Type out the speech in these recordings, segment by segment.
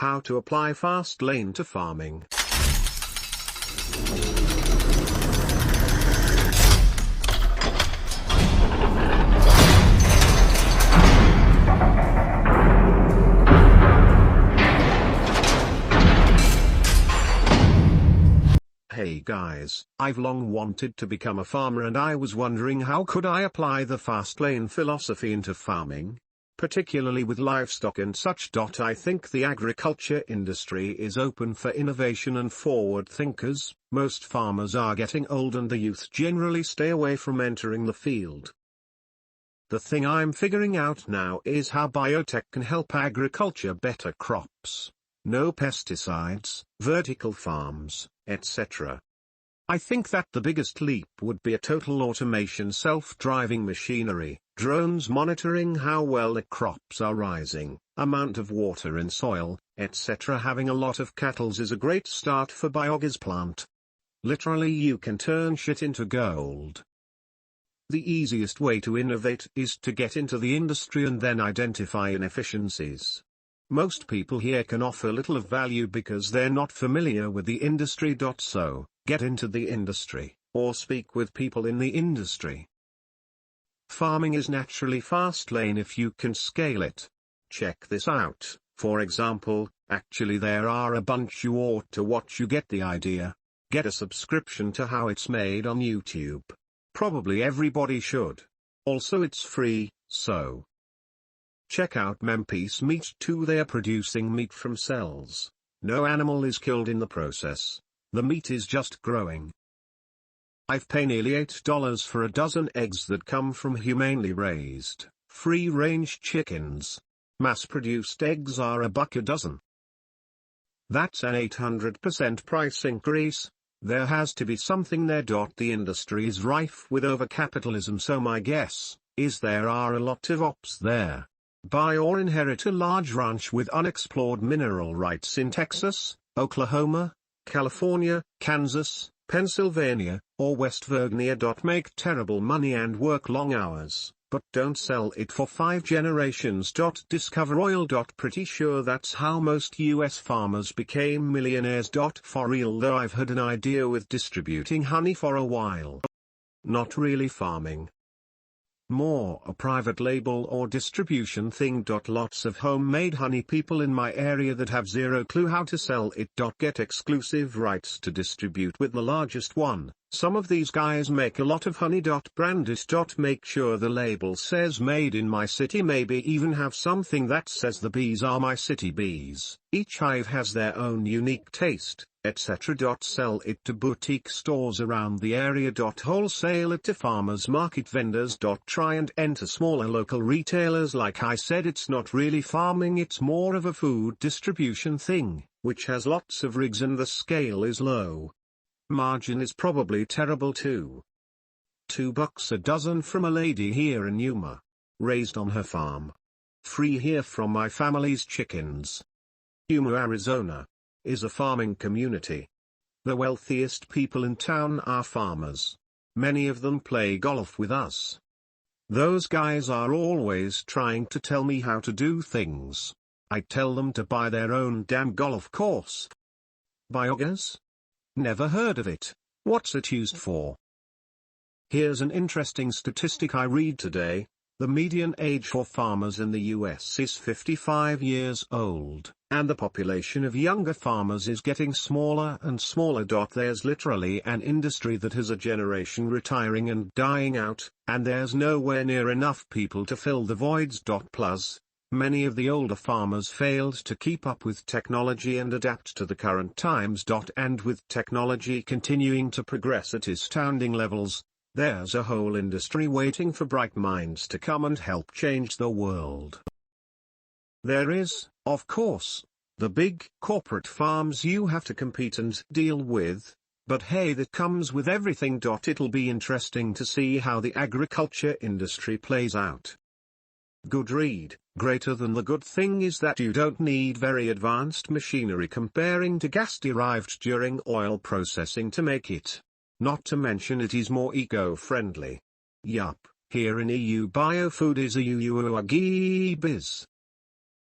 How to apply Fastlane to farming. Hey guys, I've long wanted to become a farmer and I was wondering how could I apply the Fastlane philosophy into farming? Particularly with livestock and such. I think the agriculture industry is open for innovation and forward thinkers. Most farmers are getting old and the youth generally stay away from entering the field. The thing I'm figuring out now is how biotech can help agriculture better crops. No pesticides, vertical farms, etc. I think that the biggest leap would be a total automation, self-driving machinery, drones monitoring how well the crops are rising, amount of water in soil, etc. Having a lot of cattle is a great start for biogas plant. Literally you can turn shit into gold. The easiest way to innovate is to get into the industry and then identify inefficiencies. Most people here can offer little of value because they're not familiar with the industry. So, get into the industry, or speak with people in the industry. Farming is naturally Fastlane if you can scale it. Check this out, for example, actually there are a bunch you ought to watch. You get the idea. Get a subscription to How It's Made on YouTube. Probably everybody should. Also it's free, so. Check out Memphis Meat too. They are producing meat from cells. No animal is killed in the process. The meat is just growing. I've paid nearly $8 for a dozen eggs that come from humanely raised, free-range chickens. Mass-produced eggs are $1 a dozen. That's an 800% price increase. There has to be something there. The industry is rife with overcapitalism, so my guess is there are a lot of ops there. Buy or inherit a large ranch with unexplored mineral rights in Texas, Oklahoma, California, Kansas, Pennsylvania, or West Virginia.Make terrible money and work long hours, but don't sell it for 5 generations.Discover oil.Pretty sure that's how most US farmers became millionaires.Forreal, though I've had an idea with distributing honey for a while. Not really farming. More a private label or distribution thing. Lots of homemade honey people in my area that have zero clue how to sell it. Get exclusive rights to distribute with the largest one. Some of these guys make a lot of honey. Brand it. Make sure the label says made in my city. Maybe even have something that says the bees are my city bees. Each hive has their own unique taste, etc. Sell it to boutique stores around the area. Wholesale it to farmers market vendors. Try and enter smaller local retailers. Like I said, it's not really farming, it's more of a food distribution thing, which has lots of rigs and the scale is low. Margin is probably terrible too. $2 a dozen from a lady here in Yuma. Raised on her farm. Free here from my family's chickens. Yuma, Arizona is a farming community. The wealthiest people in town are farmers. Many of them play golf with us. Those guys are always trying to tell me how to do things. I tell them to buy their own damn golf course. Biogas? Never heard of it. What's it used for? Here's an interesting statistic I read today. The median age for farmers in the US is 55 years old, and the population of younger farmers is getting smaller and smaller. There's literally an industry that has a generation retiring and dying out, and there's nowhere near enough people to fill the voids. Plus, many of the older farmers failed to keep up with technology and adapt to the current times. And with technology continuing to progress at astounding levels, there's a whole industry waiting for bright minds to come and help change the world. There is, of course, the big corporate farms you have to compete and deal with, but hey, that comes with everything. It'll be interesting to see how the agriculture industry plays out. Good read. Greater than the good thing is that you don't need very advanced machinery comparing to gas derived during oil processing to make it. Not to mention it is more eco-friendly. Yup, here in EU biofood is a UUAGI biz.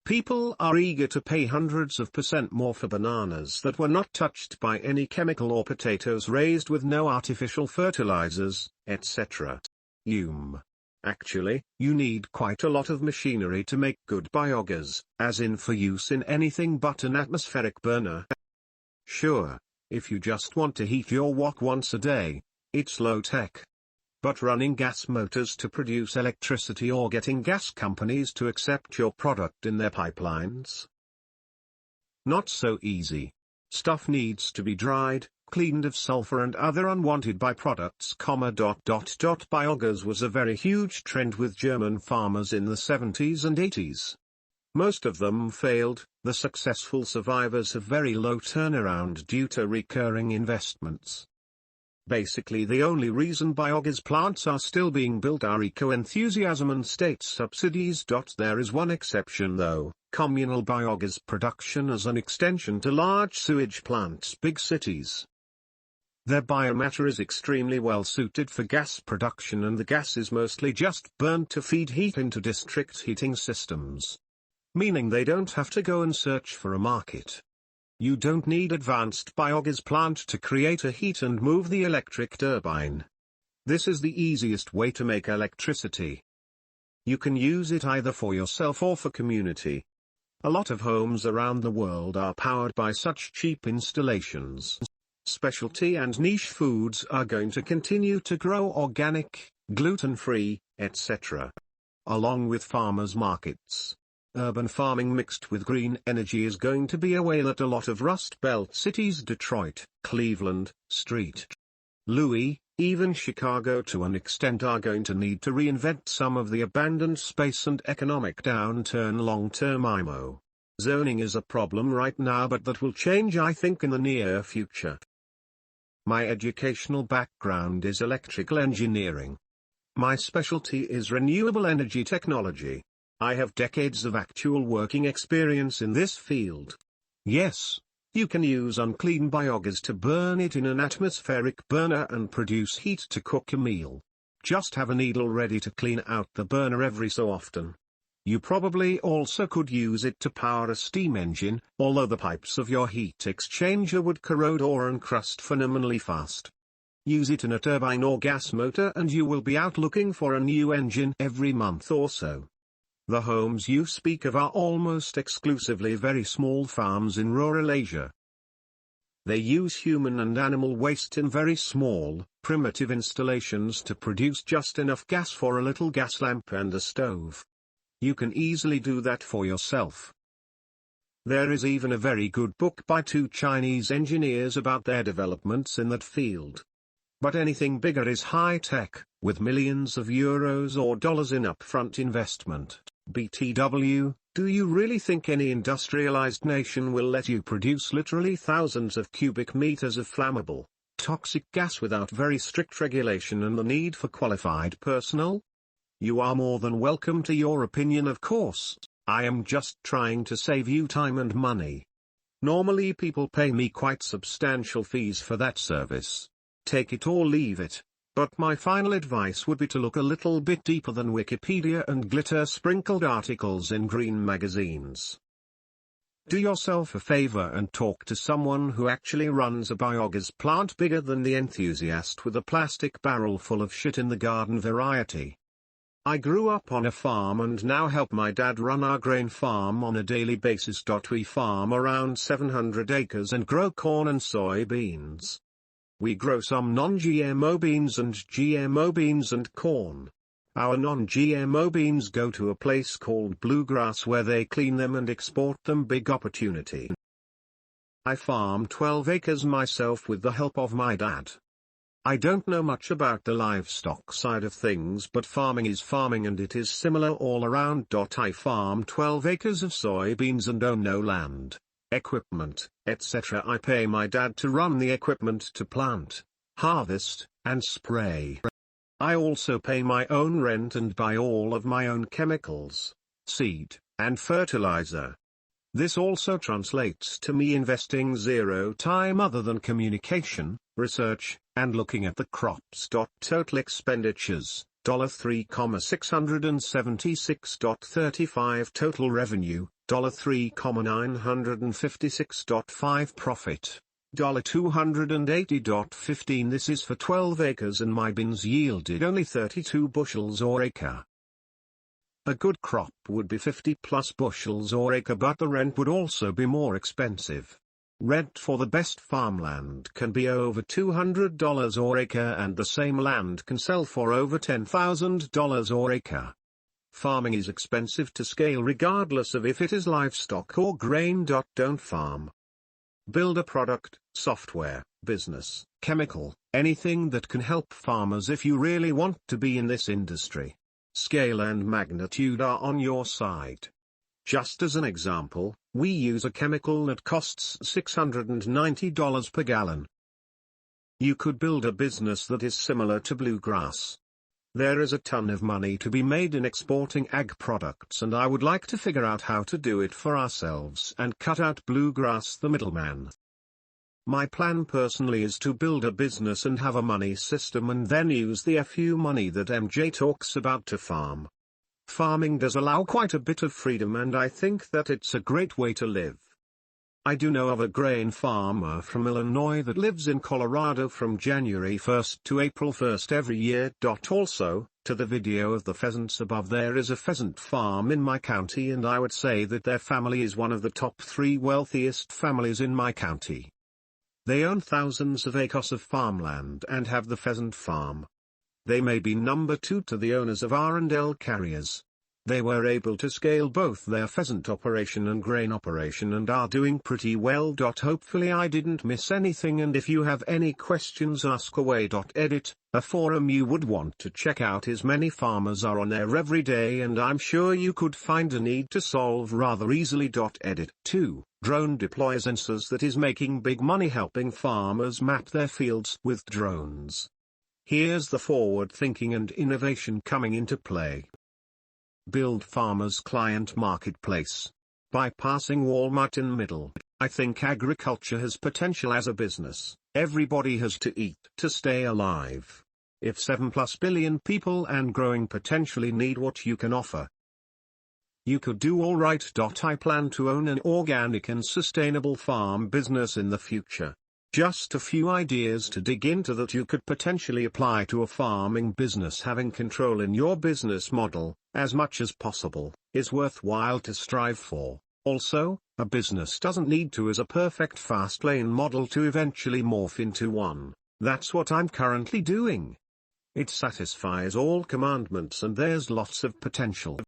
People are eager to pay hundreds of % more for bananas that were not touched by any chemical or potatoes raised with no artificial fertilizers, etc. Actually, you need quite a lot of machinery to make good biogas, as in for use in anything but an atmospheric burner. Sure, if you just want to heat your wok once a day, it's low-tech. But running gas motors to produce electricity or getting gas companies to accept your product in their pipelines? Not so easy. Stuff needs to be dried, cleaned of sulphur and other unwanted byproducts. Biogas was a very huge trend with German farmers in the 70s and 80s. Most of them failed. The successful survivors have very low turnaround due to recurring investments. Basically the only reason biogas plants are still being built are eco-enthusiasm and state subsidies. There is one exception though, communal biogas production as an extension to large sewage plants. Big cities. Their biomatter is extremely well suited for gas production and the gas is mostly just burned to feed heat into district heating systems. Meaning they don't have to go and search for a market. You don't need advanced biogas plant to create a heat and move the electric turbine. This is the easiest way to make electricity. You can use it either for yourself or for community. A lot of homes around the world are powered by such cheap installations. Specialty and niche foods are going to continue to grow, organic, gluten-free, etc. Along with farmers' markets. Urban farming mixed with green energy is going to be a whale at a lot of Rust Belt cities. Detroit, Cleveland, St. Louis, even Chicago to an extent are going to need to reinvent some of the abandoned space and economic downturn. Long-term IMO. Zoning is a problem right now, but that will change I think in the near future. My educational background is electrical engineering. My specialty is renewable energy technology. I have decades of actual working experience in this field. Yes, you can use unclean biogas to burn it in an atmospheric burner and produce heat to cook a meal. Just have a needle ready to clean out the burner every so often. You probably also could use it to power a steam engine, although the pipes of your heat exchanger would corrode or uncrust phenomenally fast. Use it in a turbine or gas motor and you will be out looking for a new engine every month or so. The homes you speak of are almost exclusively very small farms in rural Asia. They use human and animal waste in very small, primitive installations to produce just enough gas for a little gas lamp and a stove. You can easily do that for yourself. There is even a very good book by 2 Chinese engineers about their developments in that field. But anything bigger is high-tech, with millions of euros or dollars in upfront investment. BTW, do you really think any industrialized nation will let you produce literally thousands of cubic meters of flammable, toxic gas without very strict regulation and the need for qualified personnel? You are more than welcome to your opinion, of course. I am just trying to save you time and money. Normally people pay me quite substantial fees for that service. Take it or leave it. But my final advice would be to look a little bit deeper than Wikipedia and glitter-sprinkled articles in green magazines. Do yourself a favor and talk to someone who actually runs a biogas plant bigger than the enthusiast with a plastic barrel full of shit in the garden. Variety. I grew up on a farm and now help my dad run our grain farm on a daily basis. We farm around 700 acres and grow corn and soybeans. We grow some non-GMO beans and GMO beans and corn. Our non-GMO beans go to a place called Bluegrass where they clean them and export them. Big opportunity. I farm 12 acres myself with the help of my dad. I don't know much about the livestock side of things, but farming is farming and it is similar all around. I farm 12 acres of soybeans and own no land, equipment, etc. I pay my dad to run the equipment to plant, harvest, and spray. I also pay my own rent and buy all of my own chemicals, seed, and fertilizer. This also translates to me investing zero time other than communication, research, and looking at the crops. Total expenditures, $3,676.35. Total revenue, $3,956.5 profit, $280.15. This is for 12 acres and my bins yielded only 32 bushels or acre. A good crop would be 50 plus bushels or acre, but the rent would also be more expensive. Rent for the best farmland can be over $200 or acre, and the same land can sell for over $10,000 or acre. Farming is expensive to scale regardless of if it is livestock or grain. Don't farm. Build a product, software, business, chemical, anything that can help farmers if you really want to be in this industry. Scale and magnitude are on your side. Just as an example, we use a chemical that costs $690 per gallon. You could build a business that is similar to bluegrass. There is a ton of money to be made in exporting ag products, and I would like to figure out how to do it for ourselves and cut out bluegrass, the middleman. My plan personally is to build a business and have a money system and then use the FU money that MJ talks about to farm. Farming does allow quite a bit of freedom, and I think that it's a great way to live. I do know of a grain farmer from Illinois that lives in Colorado from January 1st to April 1st every year. Also, to the video of the pheasants above, there is a pheasant farm in my county, and I would say that their family is one of the top 3 wealthiest families in my county. They own thousands of acres of farmland and have the pheasant farm. They may be number 2 to the owners of R&L carriers. They were able to scale both their pheasant operation and grain operation and are doing pretty well. Hopefully I didn't miss anything, and if you have any questions, ask away.Edit, a forum you would want to check out as many farmers are on there every day, and I'm sure you could find a need to solve rather easily. Edit 2. Drone deploy sensors that is making big money helping farmers map their fields with drones. Here's the forward thinking and innovation coming into play. Build farmers' client marketplace. Bypassing Walmart in middle. I think agriculture has potential as a business. Everybody has to eat to stay alive. If 7+ billion people and growing potentially need what you can offer, you could do alright.I. plan to own an organic and sustainable farm business in the future. Just a few ideas to dig into that you could potentially apply to a farming business. Having control in your business model, as much as possible, is worthwhile to strive for. Also, a business doesn't need to as a perfect Fastlane model to eventually morph into one. That's what I'm currently doing. It satisfies all commandments and there's lots of potential.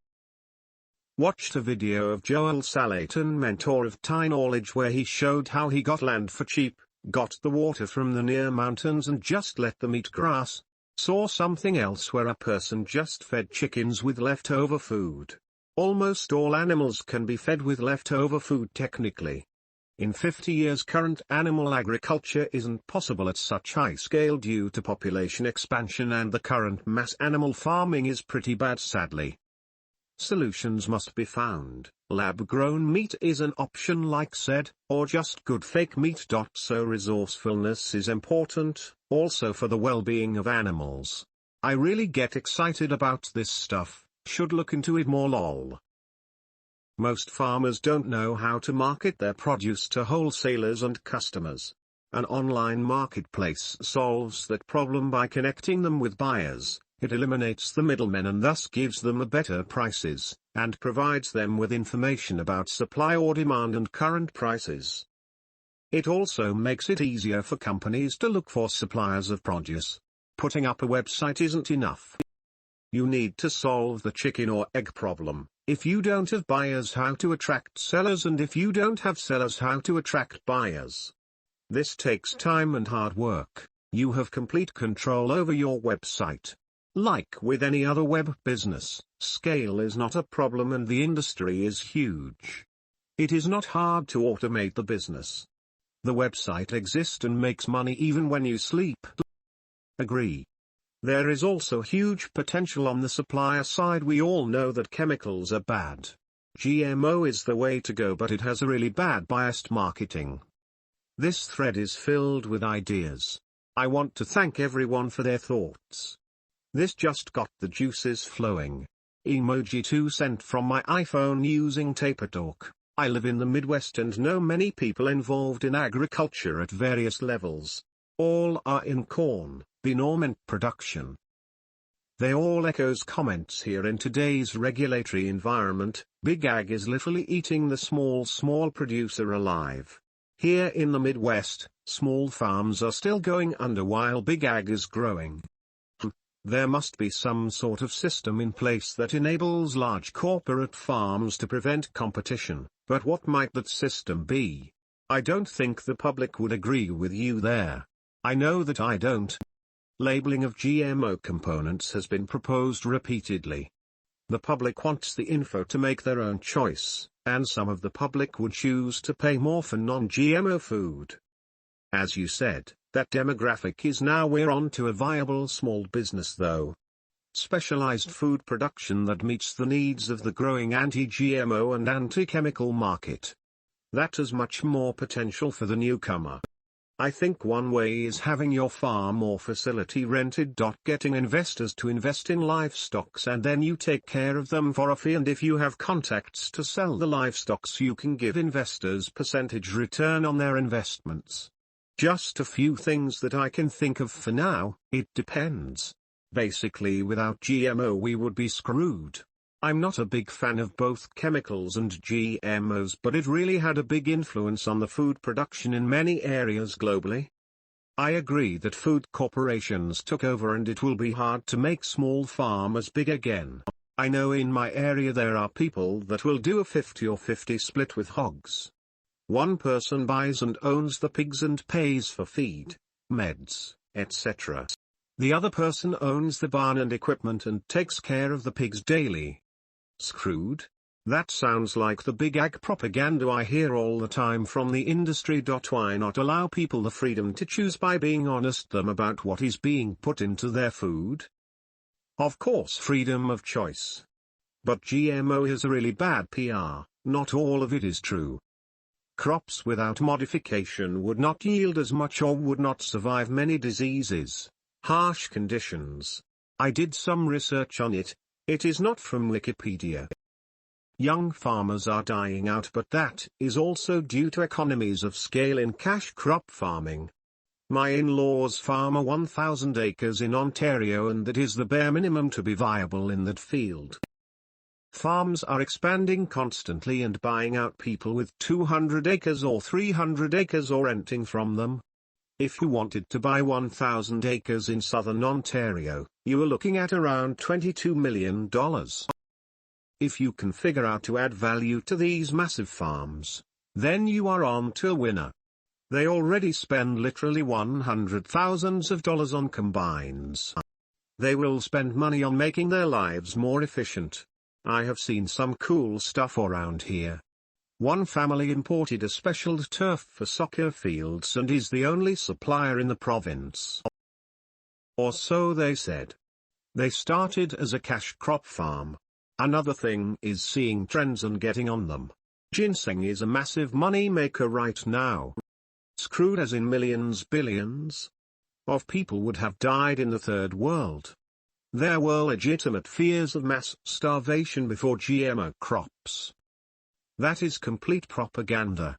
Watched a video of Joel Salatin, mentor of Tai KNAWLEDGE, where he showed how he got land for cheap, got the water from the near mountains and just let them eat grass. Saw something else where a person just fed chickens with leftover food. Almost all animals can be fed with leftover food technically. In 50 years current animal agriculture isn't possible at such high scale due to population expansion, and the current mass animal farming is pretty bad sadly. Solutions must be found. Lab-grown meat is an option like said, or just good fake meat. So resourcefulness is important, also for the well-being of animals. I really get excited about this stuff, should look into it more lol. Most farmers don't know how to market their produce to wholesalers and customers. An online marketplace solves that problem by connecting them with buyers. It eliminates the middlemen and thus gives them better prices, and provides them with information about supply or demand and current prices. It also makes it easier for companies to look for suppliers of produce. Putting up a website isn't enough. You need to solve the chicken or egg problem. If you don't have buyers, how to attract sellers, and if you don't have sellers, how to attract buyers. This takes time and hard work. You have complete control over your website. Like with any other web business, scale is not a problem and the industry is huge. It is not hard to automate the business. The website exists and makes money even when you sleep. Agree. There is also huge potential on the supplier side. We all know that chemicals are bad. GMO is the way to go, but it has a really bad biased marketing. This thread is filled with ideas. I want to thank everyone for their thoughts. This just got the juices flowing. Emoji 2 sent from my iPhone using Taper Talk. I live in the Midwest and know many people involved in agriculture at various levels. All are in corn, bean or mint production. They all echoes comments here in today's regulatory environment. Big Ag is literally eating the small producer alive. Here in the Midwest, small farms are still going under while Big Ag is growing. There must be some sort of system in place that enables large corporate farms to prevent competition, but what might that system be? I don't think the public would agree with you there. I know that I don't. Labeling of GMO components has been proposed repeatedly. The public wants the info to make their own choice, and some of the public would choose to pay more for non-GMO food. As you said, that demographic is now we're on to a viable small business though. Specialized food production that meets the needs of the growing anti-GMO and anti-chemical market. That has much more potential for the newcomer. I think one way is having your farm or facility rented. Getting investors to invest in livestocks and then you take care of them for a fee, and if you have contacts to sell the livestocks you can give investors percentage return on their investments. Just a few things that I can think of for now. It depends. Basically without GMO we would be screwed. I'm not a big fan of both chemicals and GMOs, but it really had a big influence on the food production in many areas globally. I agree that food corporations took over and it will be hard to make small farmers big again. I know in my area there are people that will do a 50 or 50 split with hogs. One person buys and owns the pigs and pays for feed, meds, etc. The other person owns the barn and equipment and takes care of the pigs daily. Screwed? That sounds like the big ag propaganda I hear all the time from the industry. Why not allow people the freedom to choose by being honest them about what is being put into their food? Of course, freedom of choice. But GMO has a really bad PR, not all of it is true. Crops without modification would not yield as much or would not survive many diseases, harsh conditions. I did some research on it. It is not from Wikipedia. Young farmers are dying out, but that is also due to economies of scale in cash crop farming. My in-laws farm 1,000 acres in Ontario and that is the bare minimum to be viable in that field. Farms are expanding constantly and buying out people with 200 acres or 300 acres or renting from them. If you wanted to buy 1,000 acres in southern Ontario, you are looking at around $22 million. If you can figure out to add value to these massive farms, then you are on to a winner. They already spend literally $100,000s of dollars on combines. They will spend money on making their lives more efficient. I have seen some cool stuff around here. One family imported a special turf for soccer fields and is the only supplier in the province. Or so they said. They started as a cash crop farm. Another thing is seeing trends and getting on them. Ginseng is a massive money maker right now. Screwed as in millions, billions of people would have died in the third world. There were legitimate fears of mass starvation before GMO crops. That is complete propaganda.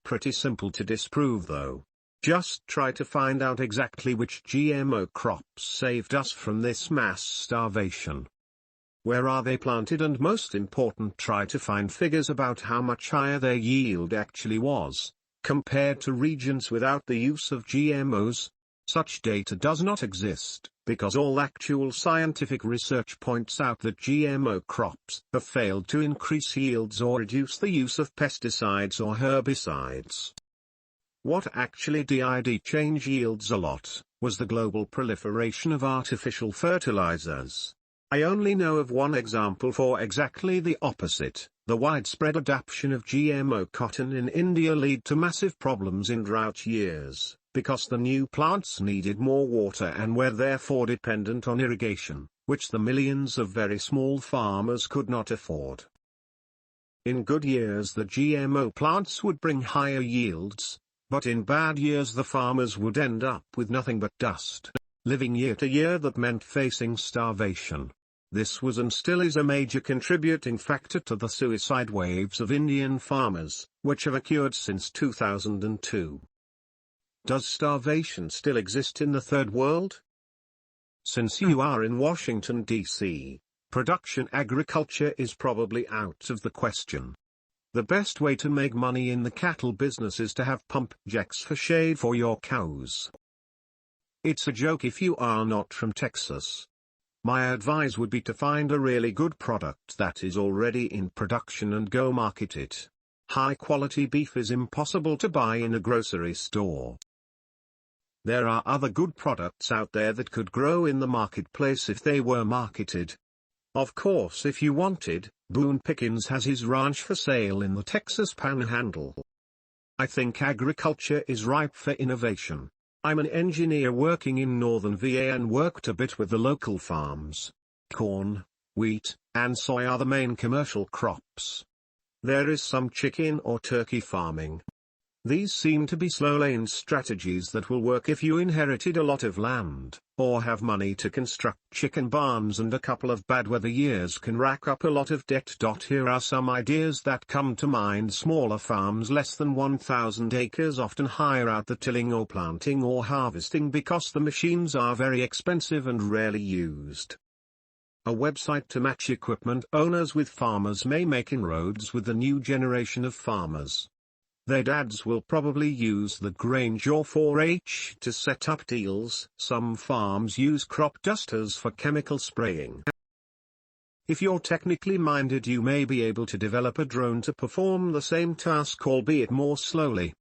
Pretty simple to disprove though. Just try to find out exactly which GMO crops saved us from this mass starvation. Where are they planted, and most important, try to find figures about how much higher their yield actually was, compared to regions without the use of GMOs. Such data does not exist, because all actual scientific research points out that GMO crops have failed to increase yields or reduce the use of pesticides or herbicides. What actually did change yields a lot, was the global proliferation of artificial fertilizers. I only know of one example for exactly the opposite. The widespread adaption of GMO cotton in India led to massive problems in drought years, because the new plants needed more water and were therefore dependent on irrigation, which the millions of very small farmers could not afford. In good years the GMO plants would bring higher yields, but in bad years the farmers would end up with nothing but dust. Living year to year, that meant facing starvation. This was and still is a major contributing factor to the suicide waves of Indian farmers, which have occurred since 2002. Does starvation still exist in the Third World? Since you are in Washington, D.C., production agriculture is probably out of the question. The best way to make money in the cattle business is to have pump jacks for shade for your cows. It's a joke if you are not from Texas. My advice would be to find a really good product that is already in production and go market it. High-quality beef is impossible to buy in a grocery store. There are other good products out there that could grow in the marketplace if they were marketed. Of course, if you wanted, Boone Pickens has his ranch for sale in the Texas Panhandle. I think agriculture is ripe for innovation. I'm an engineer working in northern VA and worked a bit with the local farms. Corn, wheat, and soy are the main commercial crops. There is some chicken or turkey farming. These seem to be slow-lane strategies that will work if you inherited a lot of land, or have money to construct chicken barns, and a couple of bad weather years can rack up a lot of debt. Here are some ideas that come to mind. Smaller farms less than 1,000 acres often hire out the tilling or planting or harvesting because the machines are very expensive and rarely used. A website to match equipment owners with farmers may make inroads with the new generation of farmers. Their dads will probably use the Grange or 4-H to set up deals. Some farms use crop dusters for chemical spraying. If you're technically minded, you may be able to develop a drone to perform the same task, albeit more slowly.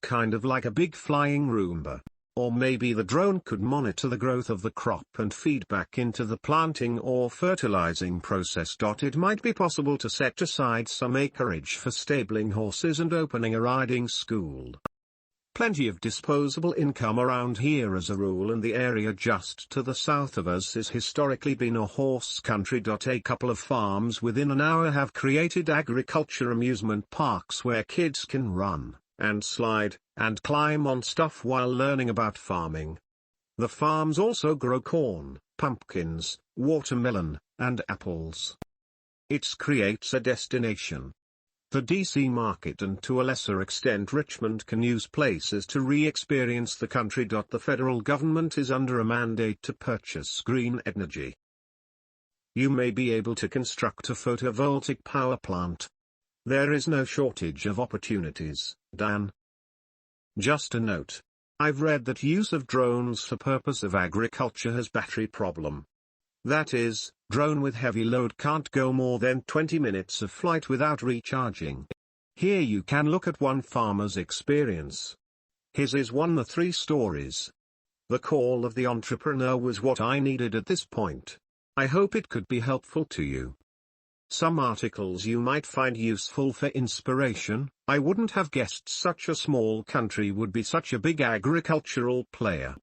Kind of like a big flying Roomba. Or maybe the drone could monitor the growth of the crop and feed back into the planting or fertilizing process. It might be possible to set aside some acreage for stabling horses and opening a riding school. Plenty of disposable income around here as a rule, and the area just to the south of us has historically been a horse country. A couple of farms within an hour have created agriculture amusement parks where kids can run and slide, and climb on stuff while learning about farming. The farms also grow corn, pumpkins, watermelon, and apples. It creates a destination. The DC market and to a lesser extent Richmond can use places to re-experience the country. The federal government is under a mandate to purchase green energy. You may be able to construct a photovoltaic power plant. There is no shortage of opportunities, Dan. Just a note. I've read that use of drones for purpose of agriculture has battery problem. That is, drone with heavy load can't go more than 20 minutes of flight without recharging. Here you can look at one farmer's experience. His is one of 3 stories. The call of the entrepreneur was what I needed at this point. I hope it could be helpful to you. Some articles you might find useful for inspiration. I wouldn't have guessed such a small country would be such a big agricultural player.